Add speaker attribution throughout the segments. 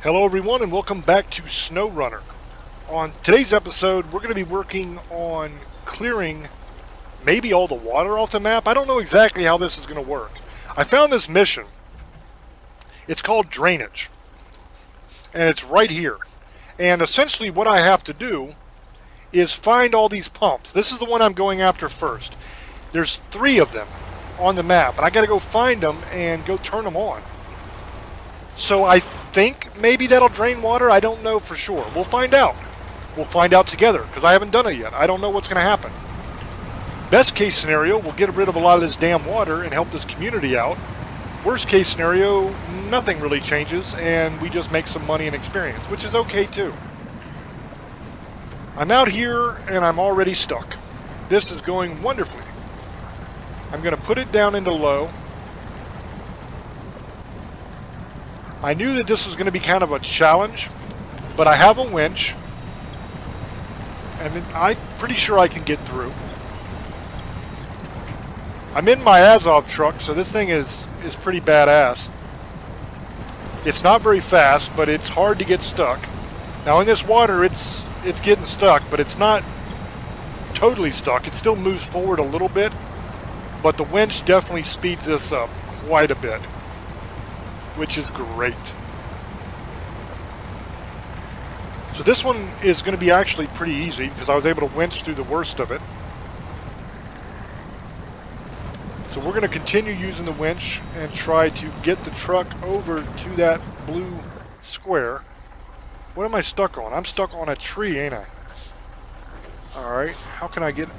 Speaker 1: Hello everyone and welcome back to SnowRunner. On today's episode, we're going to be working on clearing maybe all the water off the map. I don't know exactly how this is going to work. I found this mission. It's called Drainage. And it's right here. And essentially what I have to do is find all these pumps. This is the one I'm going after first. There's 3 of them on the map, and I got to go find them and go turn them on. So I think maybe that'll drain water. I don't know for sure. We'll find out. We'll find out together because I haven't done it yet. I don't know what's going to happen. Best case scenario, we'll get rid of a lot of this damn water and help this community out. Worst case scenario, nothing really changes and we just make some money and experience, which is okay too. I'm out here and I'm already stuck. This is going wonderfully. I'm going to put it down into low. I knew that this was going to be kind of a challenge, but I have a winch, and I'm pretty sure I can get through. I'm in my Azov truck, so this thing is pretty badass. It's not very fast, but it's hard to get stuck. Now in this water, it's getting stuck, but it's not totally stuck. It still moves forward a little bit, but the winch definitely speeds this up quite a bit, which is great. So this one is going to be actually pretty easy because I was able to winch through the worst of it. So we're going to continue using the winch and try to get the truck over to that blue square. What am I stuck on? I'm stuck on a tree, ain't I? Alright, how can I get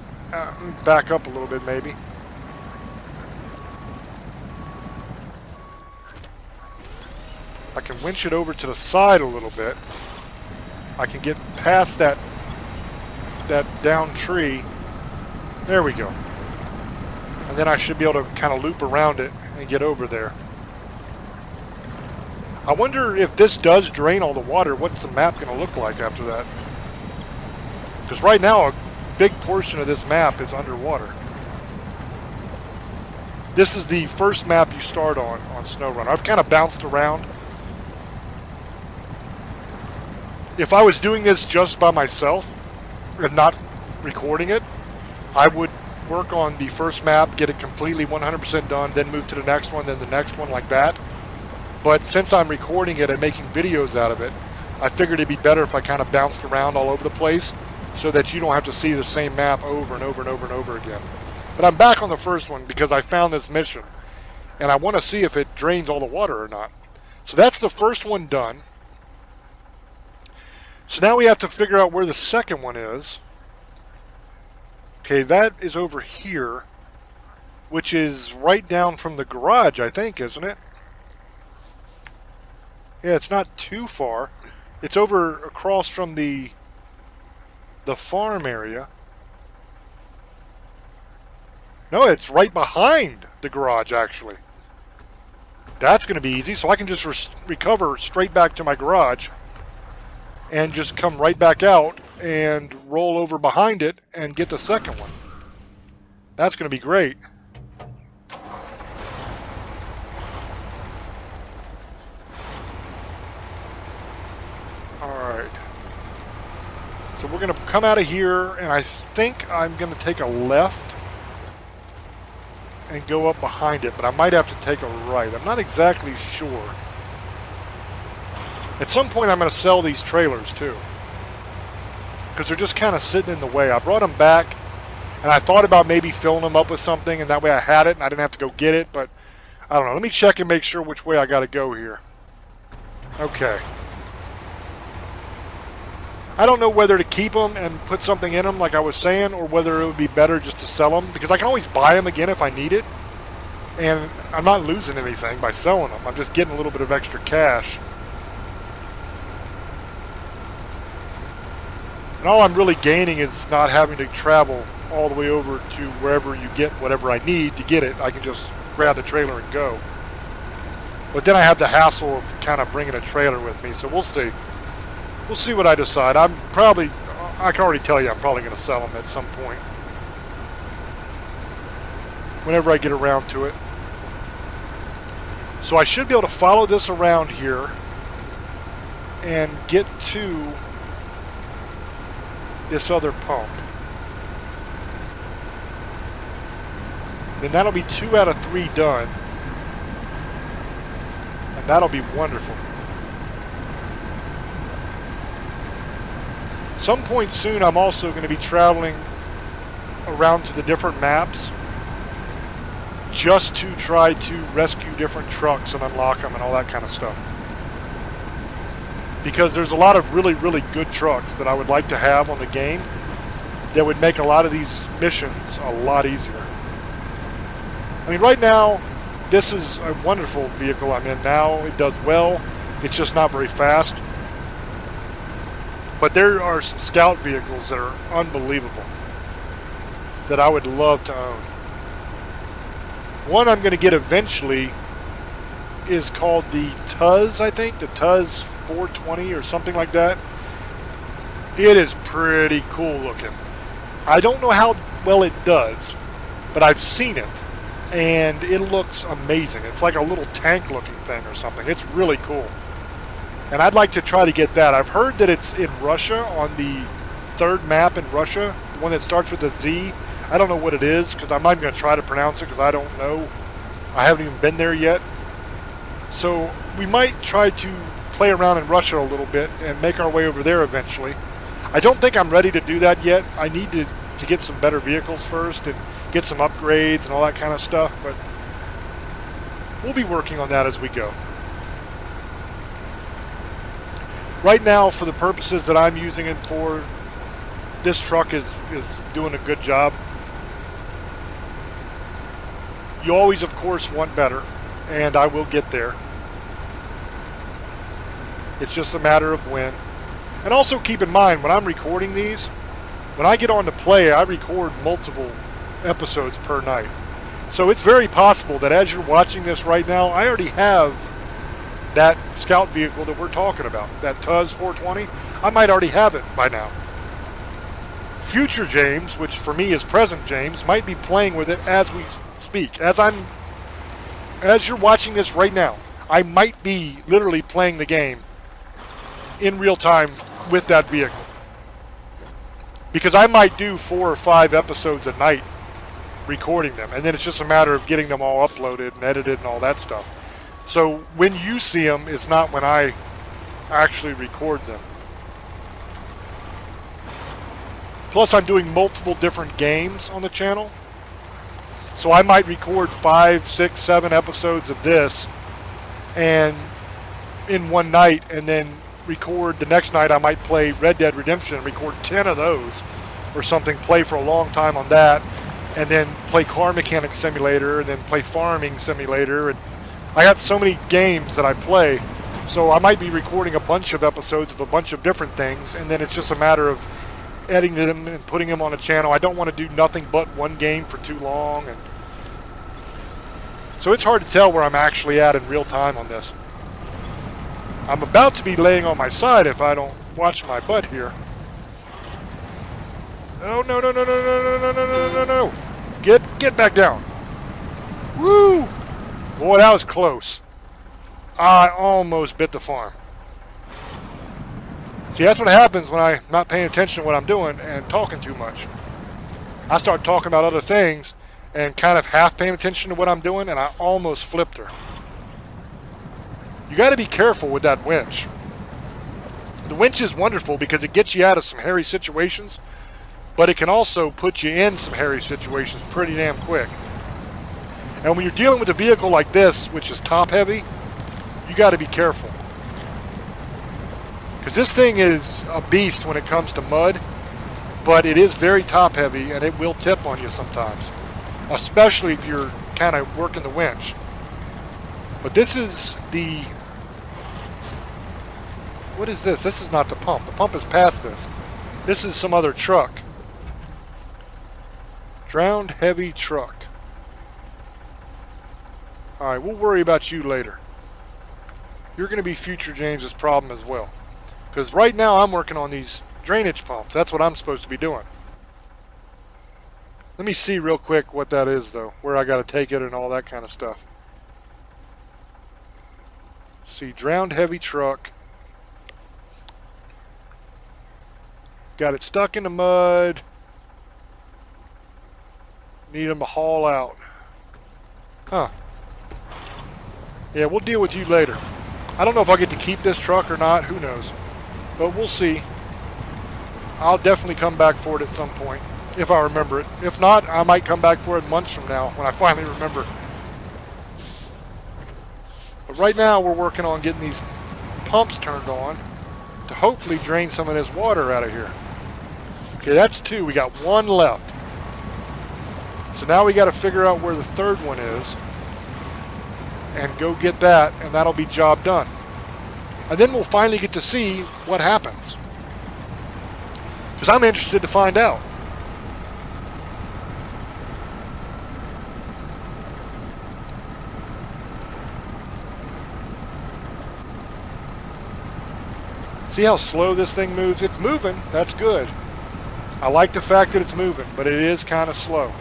Speaker 1: back up a little bit maybe? I can winch it over to the side a little bit. I can get past that down tree. There we go. And then I should be able to kind of loop around it and get over there. I wonder if this does drain all the water, what's the map going to look like after that? Because right now a big portion of this map is underwater. This is the first map you start on SnowRunner. I've kind of bounced around. If I was doing this just by myself and not recording it, I would work on the first map, get it completely 100% done, then move to the next one, then the next one, like that. But since I'm recording it and making videos out of it, I figured it'd be better if I kind of bounced around all over the place so that you don't have to see the same map over and over and over and over again. But I'm back on the first one because I found this mission and I want to see if it drains all the water or not. So that's the first one done. So now we have to figure out where the second one is. Okay, that is over here, which is right down from the garage, I think, isn't it? Yeah, it's not too far. It's over across from the farm area. No, it's right behind the garage, actually. That's going to be easy, so I can just recover straight back to my garage and just come right back out and roll over behind it and get the second one. That's going to be great. Alright. So we're going to come out of here, and I think I'm going to take a left and go up behind it, but I might have to take a right. I'm not exactly sure. At some point I'm going to sell these trailers too, because they're just kind of sitting in the way. I brought them back and I thought about maybe filling them up with something and that way I had it and I didn't have to go get it, but I don't know. Let me check and make sure which way I got to go here. Okay. I don't know whether to keep them and put something in them like I was saying, or whether it would be better just to sell them, because I can always buy them again if I need it, and I'm not losing anything by selling them. I'm just getting a little bit of extra cash. And all I'm really gaining is not having to travel all the way over to wherever you get whatever I need to get it. I can just grab the trailer and go. But then I have the hassle of kind of bringing a trailer with me, so we'll see. We'll see what I decide. I can already tell you I'm probably going to sell them at some point. Whenever I get around to it. So I should be able to follow this around here and get to this other pump. Then that'll be 2 out of 3 done. And that'll be wonderful. Some point soon I'm also going to be traveling around to the different maps just to try to rescue different trucks and unlock them and all that kind of stuff. Because there's a lot of really, really good trucks that I would like to have on the game that would make a lot of these missions a lot easier. I mean, right now, this is a wonderful vehicle I'm in now. It does well. It's just not very fast. But there are some scout vehicles that are unbelievable that I would love to own. One I'm going to get eventually is called the Tuz, I think. The Tuz 420 or something like that. It is pretty cool looking. I don't know how well it does, but I've seen it. And it looks amazing. It's like a little tank looking thing or something. It's really cool. And I'd like to try to get that. I've heard that it's in Russia, on the 3rd map in Russia, the one that starts with a Z. I don't know what it is, because I'm not even going to try to pronounce it, because I don't know. I haven't even been there yet. So we might try to play around in Russia a little bit and make our way over there eventually. I don't think I'm ready to do that yet. I need to get some better vehicles first and get some upgrades and all that kind of stuff, but we'll be working on that as we go. Right now, for the purposes that I'm using it for, this truck is doing a good job. You always, of course, want better, and I will get there. It's just a matter of when. And also keep in mind, when I'm recording these, when I get on to play, I record multiple episodes per night. So it's very possible that as you're watching this right now, I already have that scout vehicle that we're talking about, that Tuz 420. I might already have it by now. Future James, which for me is present James, might be playing with it as we speak. As you're watching this right now, I might be literally playing the game in real time with that vehicle. Because I might do 4 or 5 episodes a night recording them, and then it's just a matter of getting them all uploaded and edited and all that stuff. So when you see them is not when I actually record them. Plus I'm doing multiple different games on the channel. So I might record 5, 6, 7 episodes of this and in one night, and then record the next night. I might play Red Dead Redemption and record 10 of those or something, play for a long time on that, and then play Car Mechanic Simulator, and then play Farming Simulator. And I got so many games that I play, so I might be recording a bunch of episodes of a bunch of different things, and then it's just a matter of editing them and putting them on a channel. I don't want to do nothing but one game for too long, and so it's hard to tell where I'm actually at in real time on this. I'm about to be laying on my side if I don't watch my butt here. Oh, no, no, no, no, no, no, no, no, no, no, no. Get back down. Woo! Boy, that was close. I almost bit the farm. See, that's what happens when I'm not paying attention to what I'm doing and talking too much. I start talking about other things and kind of half paying attention to what I'm doing, and I almost flipped her. You got to be careful with that winch. The winch is wonderful because it gets you out of some hairy situations, but it can also put you in some hairy situations pretty damn quick. And when you're dealing with a vehicle like this, which is top heavy, you got to be careful. Because this thing is a beast when it comes to mud, but it is very top heavy and it will tip on you sometimes, especially if you're kind of working the winch. But this is the... What is this? This is not the pump. The pump is past this. This is some other truck. Drowned heavy truck. Alright, we'll worry about you later. You're going to be future James's problem as well. Because right now I'm working on these drainage pumps. That's what I'm supposed to be doing. Let me see real quick what that is, though. Where I got to take it and all that kind of stuff. See, drowned heavy truck. Got it stuck in the mud. Need them to haul out. Huh. Yeah, we'll deal with you later. I don't know if I'll get to keep this truck or not. Who knows? But we'll see. I'll definitely come back for it at some point, if I remember it. If not, I might come back for it months from now when I finally remember. But right now, we're working on getting these pumps turned on to hopefully drain some of this water out of here. Okay, that's 2. We got 1 left. So now we got to figure out where the third one is and go get that, and that'll be job done. And then we'll finally get to see what happens. Because I'm interested to find out. See how slow this thing moves? It's moving. That's good. I like the fact that it's moving, but it is kind of slow.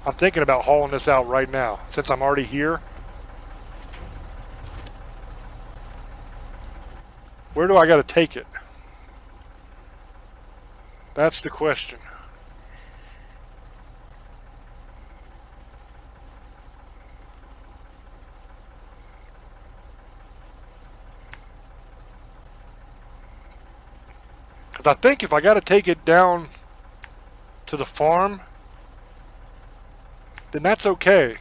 Speaker 1: I'm thinking about hauling this out right now, since I'm already here. Where do I got to take it? That's the question. Because I think if I got to take it down to the farm, then that's okay.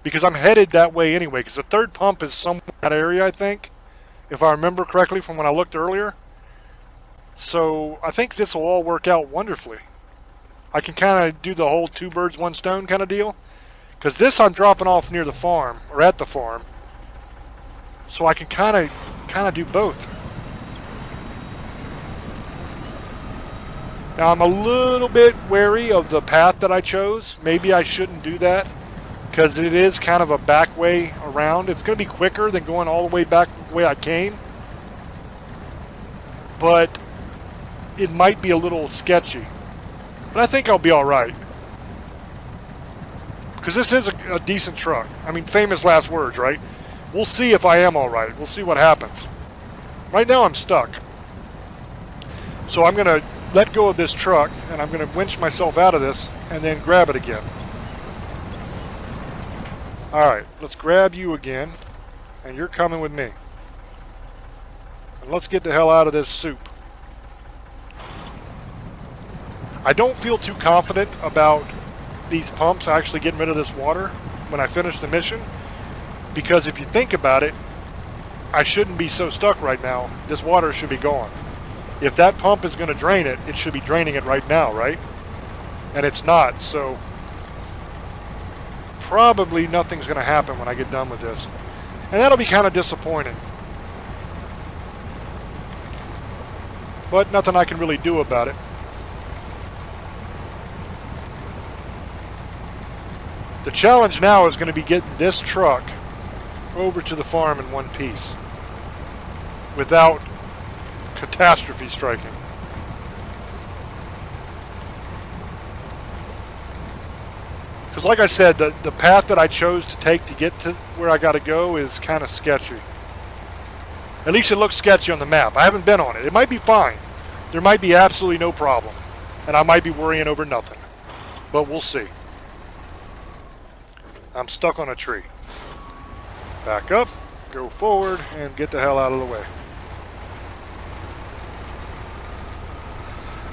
Speaker 1: Because I'm headed that way anyway. Because the third pump is somewhere in that area, I think. If I remember correctly from when I looked earlier. So I think this will all work out wonderfully. I can kind of do the whole 2 birds, 1 stone kind of deal. Because this I'm dropping off near the farm, or at the farm. So I can kind of do both. Now I'm a little bit wary of the path that I chose. Maybe I shouldn't do that because it is kind of a back way around. It's going to be quicker than going all the way back the way I came. But it might be a little sketchy. But I think I'll be alright. Because this is a decent truck. I mean, famous last words, right? We'll see if I am alright. We'll see what happens. Right now I'm stuck. So I'm going to let go of this truck, and I'm going to winch myself out of this, and then grab it again. Alright, let's grab you again, and you're coming with me. And let's get the hell out of this soup. I don't feel too confident about these pumps actually getting rid of this water when I finish the mission, because if you think about it, I shouldn't be so stuck right now. This water should be gone. If that pump is going to drain it, it should be draining it right now, right? And it's not, so probably nothing's going to happen when I get done with this. And that'll be kind of disappointing. But nothing I can really do about it. The challenge now is going to be getting this truck over to the farm in one piece without catastrophe striking. Because like I said, the path that I chose to take to get to where I got to go is kind of sketchy. At least it looks sketchy on the map. I haven't been on it. It might be fine. There might be absolutely no problem. And I might be worrying over nothing. But we'll see. I'm stuck on a tree. Back up, go forward, and get the hell out of the way.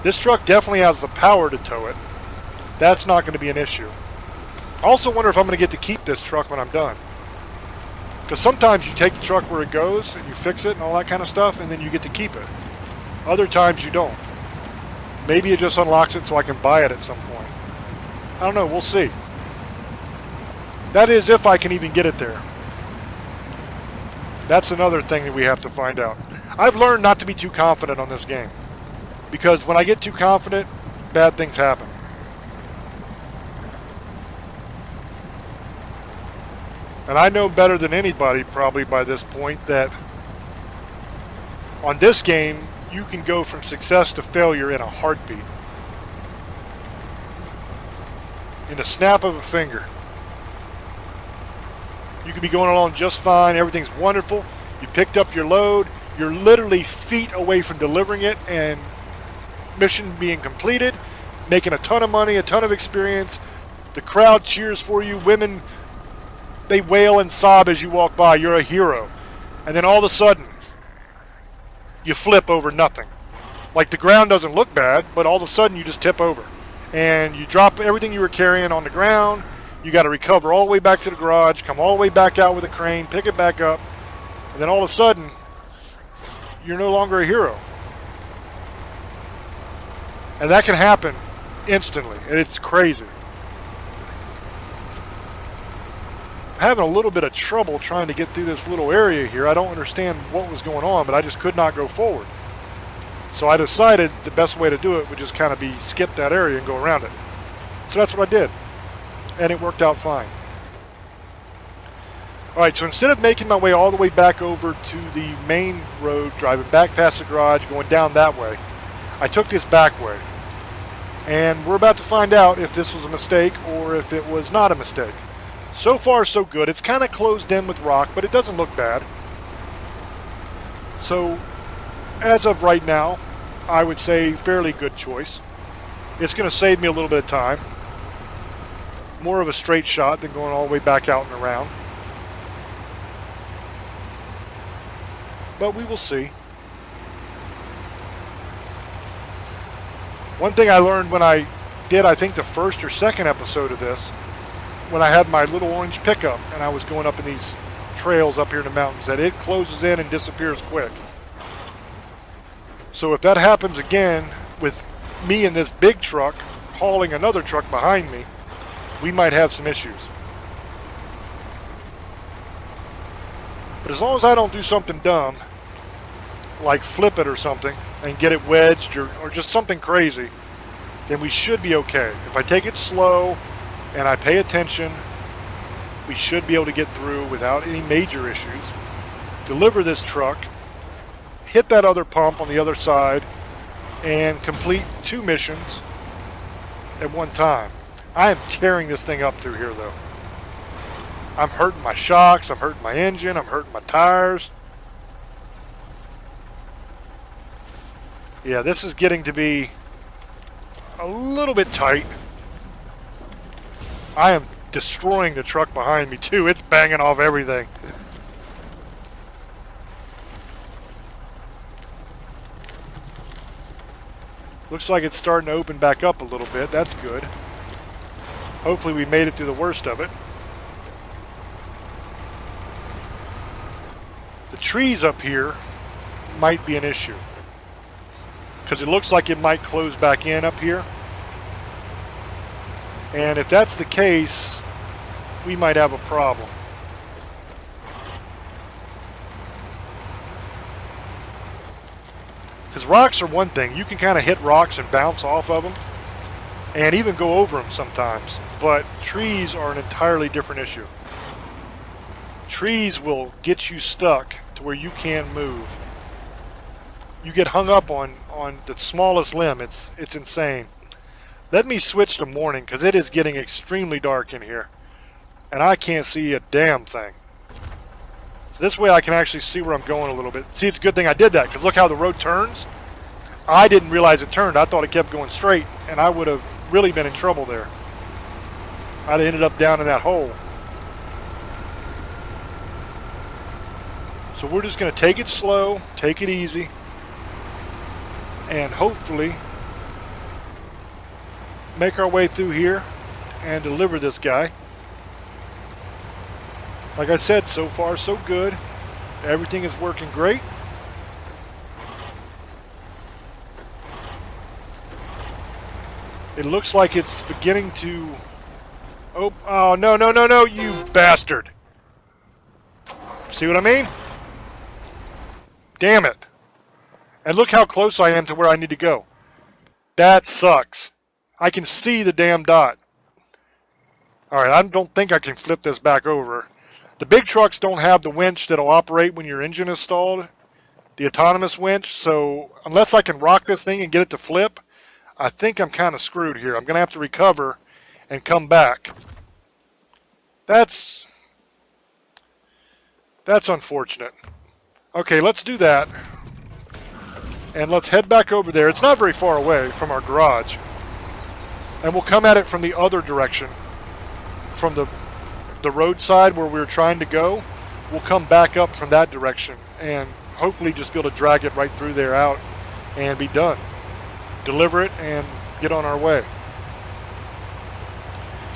Speaker 1: This truck definitely has the power to tow it. That's not going to be an issue. I also wonder if I'm going to get to keep this truck when I'm done. Because sometimes you take the truck where it goes and you fix it and all that kind of stuff, and then you get to keep it. Other times you don't. Maybe it just unlocks it so I can buy it at some point. I don't know, we'll see. That is if I can even get it there. That's another thing that we have to find out. I've learned not to be too confident on this game. Because when I get too confident, bad things happen. And I know better than anybody probably by this point that on this game, you can go from success to failure in a heartbeat. In a snap of a finger. You could be going along just fine, everything's wonderful, You picked up your load. You're literally feet away from delivering it and mission being completed, making a ton of money, a ton of experience. The crowd cheers for you. Women, they wail and sob as you walk by. You're a hero. And then all of a sudden, you flip over nothing. Like the ground doesn't look bad, but all of a sudden you just tip over. And you drop everything you were carrying on the ground. You got to recover all the way back to the garage, come all the way back out with a crane, pick it back up. And then all of a sudden, you're no longer a hero. And that can happen instantly. And it's crazy. I'm having a little bit of trouble trying to get through this little area here. I don't understand what was going on, but I just could not go forward. So I decided the best way to do it would just kind of be skip that area and go around it. So that's what I did. And it worked out fine. Alright, so instead of making my way all the way back over to the main road, driving back past the garage, going down that way, I took this back way. And we're about to find out if this was a mistake or if it was not a mistake. So far, so good. It's kind of closed in with rock, but it doesn't look bad. So, as of right now, I would say fairly good choice. It's going to save me a little bit of time. More of a straight shot than going all the way back out and around. But we will see. One thing I learned when I did, I think, the first or second episode of this, when I had my little orange pickup and I was going up in these trails up here in the mountains, that it closes in and disappears quick. So if that happens again with me in this big truck hauling another truck behind me, we might have some issues. But as long as I don't do something dumb, like flip it or something, and get it wedged or just something crazy, then we should be okay. If I take it slow and I pay attention, we should be able to get through without any major issues. Deliver this truck, hit that other pump on the other side, and complete 2 missions at one time. I am tearing this thing up through here though. I'm hurting my shocks, I'm hurting my engine, I'm hurting my tires. Yeah, this is getting to be a little bit tight. I am destroying the truck behind me too. It's banging off everything. Looks like it's starting to open back up a little bit. That's good. Hopefully we made it through the worst of it. The trees up here might be an issue, because it looks like it might close back in up here. And if that's the case, we might have a problem. Because rocks are one thing. You can kind of hit rocks and bounce off of them, and even go over them sometimes. But trees are an entirely different issue. Trees will get you stuck to where you can't move. You get hung up on the smallest limb. It's insane. Let me switch to morning, because it is getting extremely dark in here. And I can't see a damn thing. So this way I can actually see where I'm going a little bit. See, it's a good thing I did that, because look how the road turns. I didn't realize it turned. I thought it kept going straight, and I would have really been in trouble there. I'd have ended up down in that hole. So we're just going to take it slow, take it easy, and hopefully make our way through here and deliver this guy. Like I said, so far so good. Everything is working great. It looks like it's beginning to... Oh, no, you bastard. See what I mean? Damn it. And look how close I am to where I need to go. That sucks. I can see the damn dot. Alright, I don't think I can flip this back over. The big trucks don't have the winch that'll operate when your engine is stalled. The autonomous winch. So unless I can rock this thing and get it to flip, I think I'm kind of screwed here. I'm going to have to recover and come back. That's unfortunate. Okay, let's do that. And let's head back over there. It's not very far away from our garage. And we'll come at it from the other direction. From the roadside where we were trying to go. We'll come back up from that direction. And hopefully just be able to drag it right through there out. And be done. Deliver it and get on our way.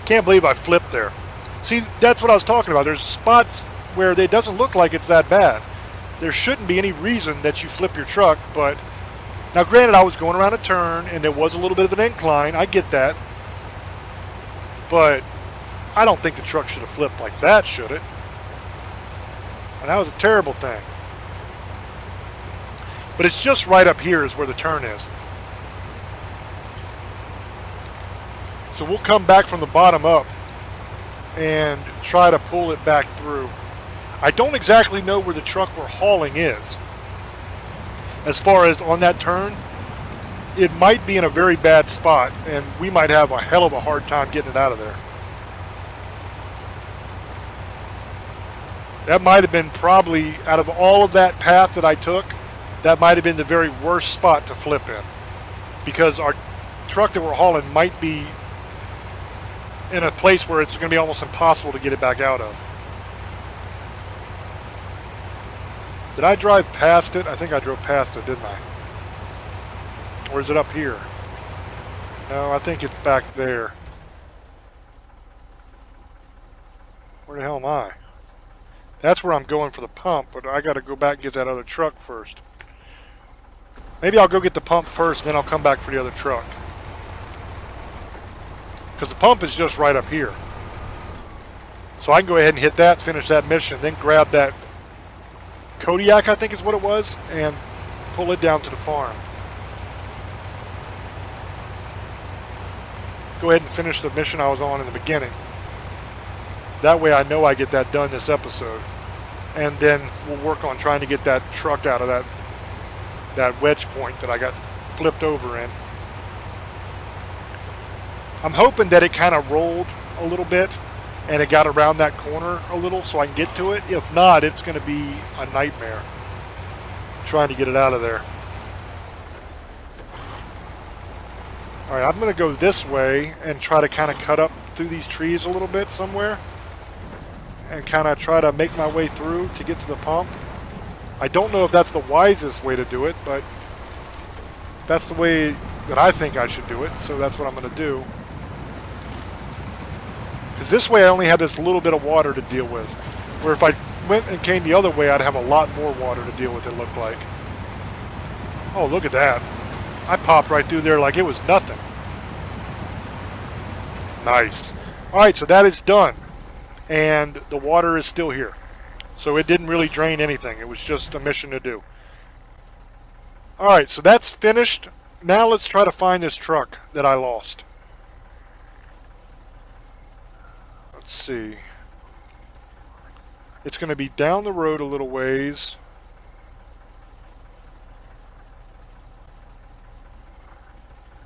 Speaker 1: Can't believe I flipped there. See, that's what I was talking about. There's spots where it doesn't look like it's that bad. There shouldn't be any reason that you flip your truck, but now granted I was going around a turn and there was a little bit of an incline. I get that. But I don't think the truck should have flipped like that, should it? And that was a terrible thing. But it's just right up here is where the turn is. So we'll come back from the bottom up and try to pull it back through. I don't exactly know where the truck we're hauling is. As far as on that turn, it might be in a very bad spot and we might have a hell of a hard time getting it out of there. That might have been probably, out of all of that path that I took, that might have been the very worst spot to flip in. Because our truck that we're hauling might be in a place where it's going to be almost impossible to get it back out of. Did I drive past it? I think I drove past it, didn't I? Or is it up here? No, I think it's back there. Where the hell am I? That's where I'm going for the pump, but I got to go back and get that other truck first. Maybe I'll go get the pump first, and then I'll come back for the other truck. Because the pump is just right up here. So I can go ahead and hit that, finish that mission, then grab that Kodiak, I think is what it was, and pull it down to the farm. Go ahead and finish the mission I was on in the beginning. That way I know I get that done this episode. And then we'll work on trying to get that truck out of that wedge point that I got flipped over in. I'm hoping that it kind of rolled a little bit and it got around that corner a little so I can get to it. If not, it's going to be a nightmare trying to get it out of there. Alright, I'm going to go this way and try to kind of cut up through these trees a little bit somewhere and kind of try to make my way through to get to the pump. I don't know if that's the wisest way to do it, but that's the way that I think I should do it, so that's what I'm going to do. Because this way I only have this little bit of water to deal with. Where if I went and came the other way, I'd have a lot more water to deal with, it looked like. Oh, look at that. I popped right through there like it was nothing. Nice. Alright, so that is done. And the water is still here. So it didn't really drain anything. It was just a mission to do. Alright, so that's finished. Now let's try to find this truck that I lost. Let's see. It's going to be down the road a little ways.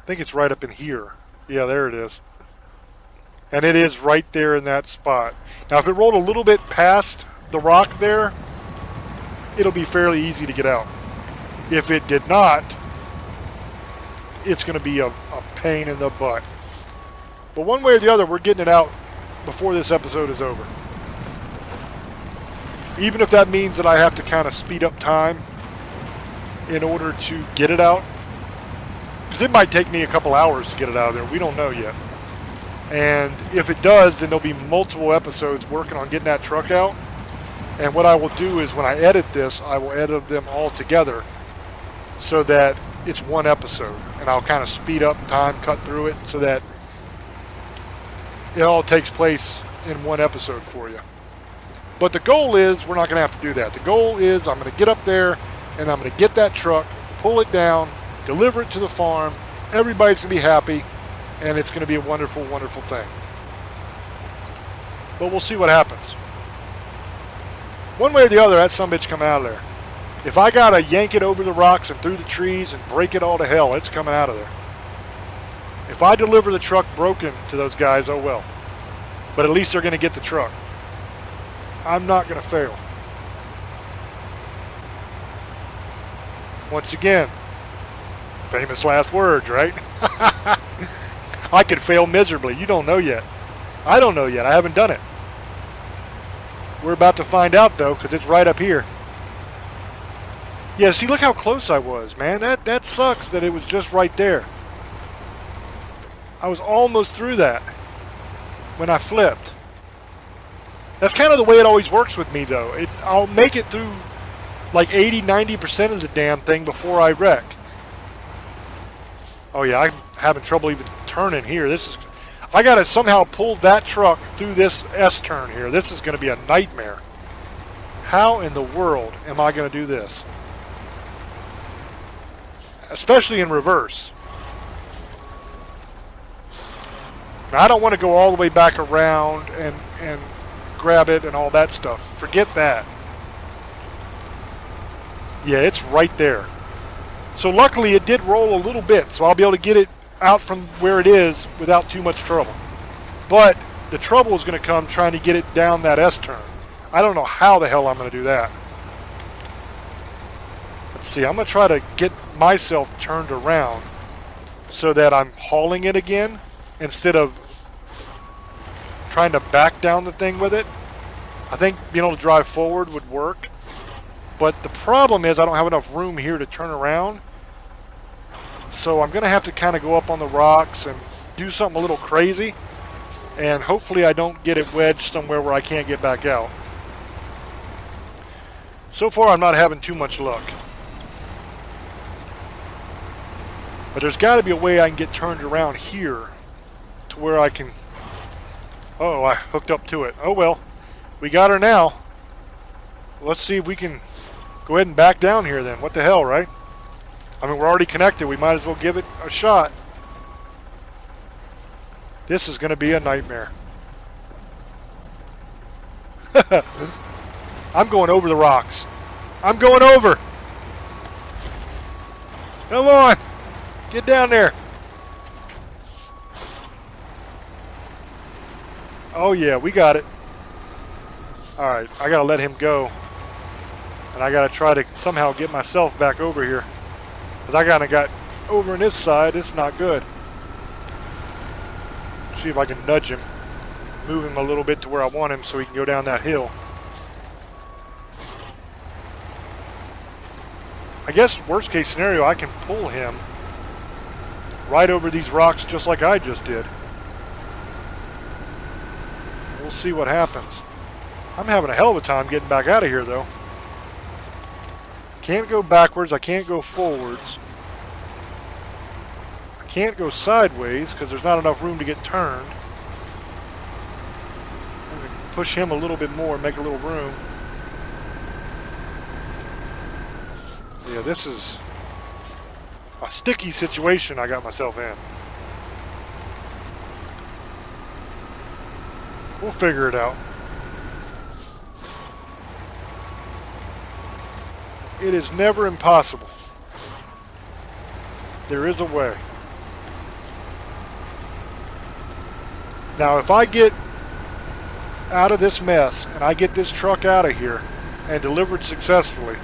Speaker 1: I think it's right up in here. Yeah, there it is. And it is right there in that spot. Now, if it rolled a little bit past the rock there, it'll be fairly easy to get out. If it did not, it's going to be a pain in the butt. But one way or the other, we're getting it out before this episode is over. Even if that means that I have to kind of speed up time in order to get it out. Because it might take me a couple hours to get it out of there. We don't know yet. And if it does, then there'll be multiple episodes working on getting that truck out. And what I will do is when I edit this, I will edit them all together so that it's one episode. And I'll kind of speed up time, cut through it so that it all takes place in one episode for you. But the goal is we're not going to have to do that. The goal is I'm going to get up there and I'm going to get that truck, pull it down, deliver it to the farm. Everybody's going to be happy. And it's going to be a wonderful, wonderful thing. But we'll see what happens. One way or the other, that sumbitch come out of there. If I got to yank it over the rocks and through the trees and break it all to hell, it's coming out of there. If I deliver the truck broken to those guys, oh well. But at least they're going to get the truck. I'm not going to fail. Once again, famous last words, right? I could fail miserably. You don't know yet. I don't know yet. I haven't done it. We're about to find out, though, because it's right up here. Yeah, see, look how close I was, man. That sucks that it was just right there. I was almost through that when I flipped. That's kind of the way it always works with me, though. I'll make it through like 80-90% of the damn thing before I wreck. Oh yeah, I'm having trouble even turning here. I gotta somehow pull that truck through this S-turn here. This is gonna be a nightmare. How in the world am I gonna do this? Especially in reverse. Now, I don't want to go all the way back around and grab it and all that stuff. Forget that. Yeah, it's right there. So luckily it did roll a little bit, so I'll be able to get it out from where it is without too much trouble. But the trouble is going to come trying to get it down that S-turn. I don't know how the hell I'm going to do that. Let's see, I'm going to try to get myself turned around so that I'm hauling it again instead of trying to back down the thing with it. I think being able to drive forward would work. But the problem is I don't have enough room here to turn around. So I'm going to have to kind of go up on the rocks and do something a little crazy. And hopefully I don't get it wedged somewhere where I can't get back out. So far I'm not having too much luck. But there's got to be a way I can get turned around here to where I can... Oh, I hooked up to it. Oh well, we got her now. Let's see if we can go ahead and back down here then. What the hell, right? I mean, we're already connected. We might as well give it a shot. This is going to be a nightmare. I'm going over the rocks. I'm going over. Come on. Get down there. Oh yeah, we got it. Alright, I gotta let him go. And I gotta try to somehow get myself back over here. Because I kinda got over on this side. It's not good. See if I can nudge him. Move him a little bit to where I want him so he can go down that hill. I guess worst case scenario, I can pull him right over these rocks just like I just did. We'll see what happens. I'm having a hell of a time getting back out of here, though. Can't go backwards. I can't go forwards. I can't go sideways because there's not enough room to get turned. I'm going to push him a little bit more, make a little room. Yeah, this is a sticky situation I got myself in. We'll figure it out. It is never impossible. There is a way. Now, if I get out of this mess and I get this truck out of here and delivered successfully,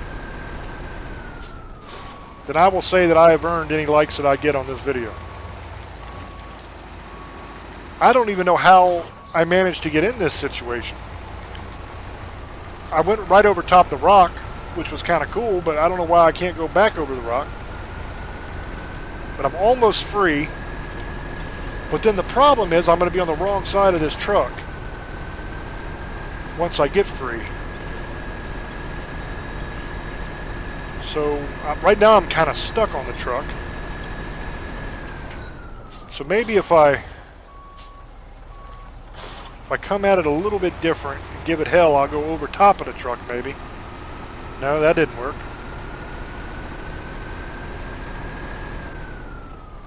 Speaker 1: then I will say that I have earned any likes that I get on this video. I don't even know how I managed to get in this situation. I went right over top the rock, which was kind of cool, but I don't know why I can't go back over the rock. But I'm almost free. But then the problem is I'm going to be on the wrong side of this truck once I get free. So right now I'm kind of stuck on the truck. So maybe if I come at it a little bit different and give it hell, I'll go over top of the truck maybe. No, that didn't work.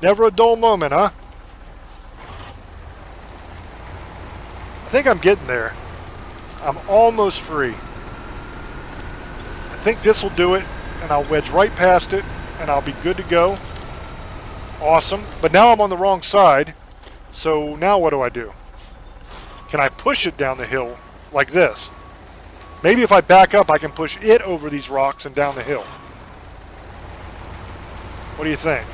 Speaker 1: Never a dull moment, huh? I think I'm getting there. I'm almost free. I think this will do it, and I'll wedge right past it, and I'll be good to go. Awesome. But now I'm on the wrong side, so now what do I do? Can I push it down the hill like this? Maybe if I back up, I can push it over these rocks and down the hill. What do you think?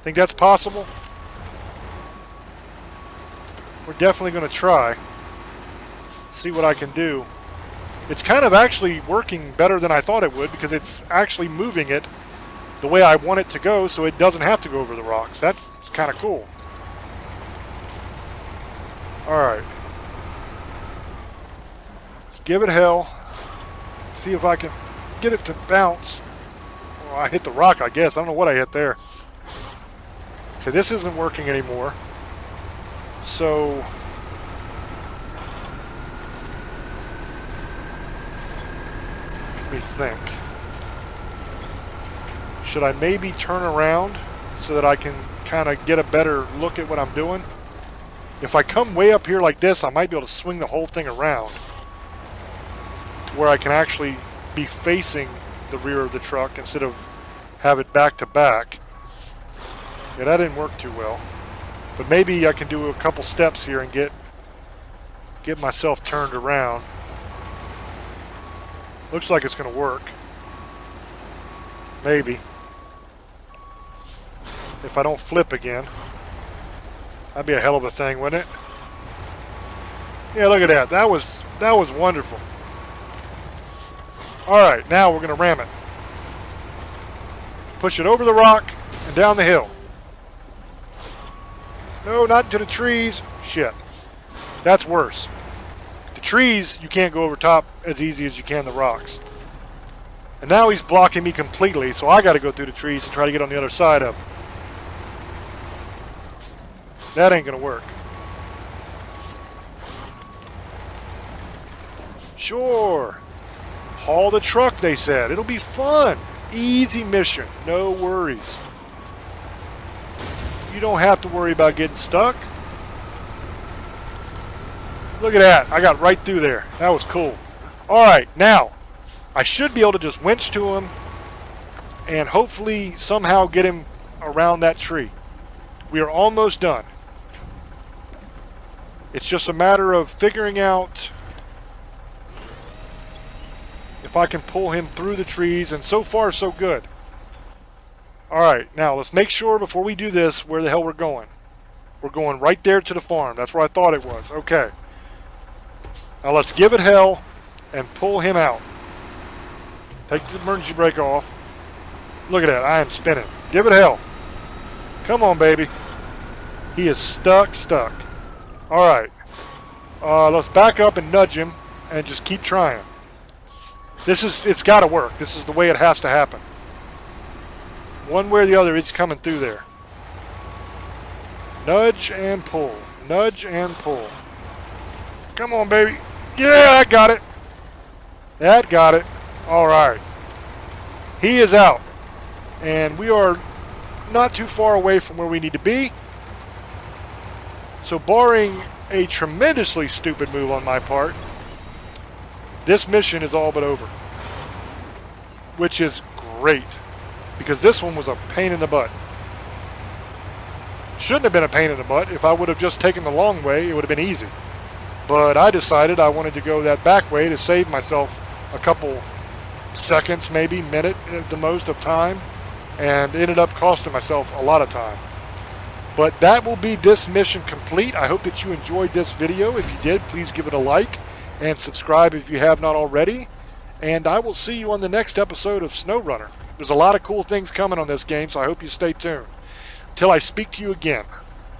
Speaker 1: Think that's possible? We're definitely going to try. See what I can do. It's kind of actually working better than I thought it would because it's actually moving it the way I want it to go so it doesn't have to go over the rocks. That's kind of cool. Alright. Let's give it hell. See if I can get it to bounce. Well, I hit the rock, I guess. I don't know what I hit there. Okay, this isn't working anymore. So... let me think. Should I maybe turn around so that I can kind of get a better look at what I'm doing? If I come way up here like this, I might be able to swing the whole thing around to where I can actually be facing the rear of the truck instead of have it back to back. Yeah, that didn't work too well. But maybe I can do a couple steps here and get myself turned around. Looks like it's going to work. Maybe. If I don't flip again. That'd be a hell of a thing, wouldn't it? Yeah, look at that. That was wonderful. Alright, now we're going to ram it. Push it over the rock and down the hill. No, not into the trees. Shit. That's worse. The trees, you can't go over top as easy as you can the rocks. And now he's blocking me completely, so I got to go through the trees and try to get on the other side of him. That ain't going to work. Sure. Haul the truck, they said. It'll be fun. Easy mission. No worries. You don't have to worry about getting stuck. Look at that. I got right through there. That was cool. Alright, now, I should be able to just winch to him and hopefully somehow get him around that tree. We are almost done. It's just a matter of figuring out if I can pull him through the trees, and so far so good. Alright, now let's make sure before we do this where the hell we're going. We're going right there to the farm. That's where I thought it was. Okay. Now let's give it hell and pull him out. Take the emergency brake off. Look at that. I am spinning. Give it hell. Come on, baby. He is stuck. Alright. Let's back up and nudge him and just keep trying. It's got to work. This is the way it has to happen. One way or the other, it's coming through there. Nudge and pull. Nudge and pull. Come on, baby. Yeah, I got it. That got it. Alright. He is out. And we are not too far away from where we need to be. So barring a tremendously stupid move on my part, this mission is all but over. Which is great. Because this one was a pain in the butt. Shouldn't have been a pain in the butt. If I would have just taken the long way, it would have been easy. But I decided I wanted to go that back way to save myself a couple seconds, maybe minute at the most of time, and ended up costing myself a lot of time. But that will be this mission complete. I hope that you enjoyed this video. If you did, please give it a like and subscribe if you have not already. And I will see you on the next episode of SnowRunner. There's a lot of cool things coming on this game, so I hope you stay tuned. Till I speak to you again,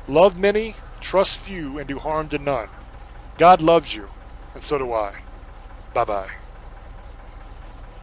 Speaker 1: love many, trust few, and do harm to none. God loves you, and so do I. Bye-bye.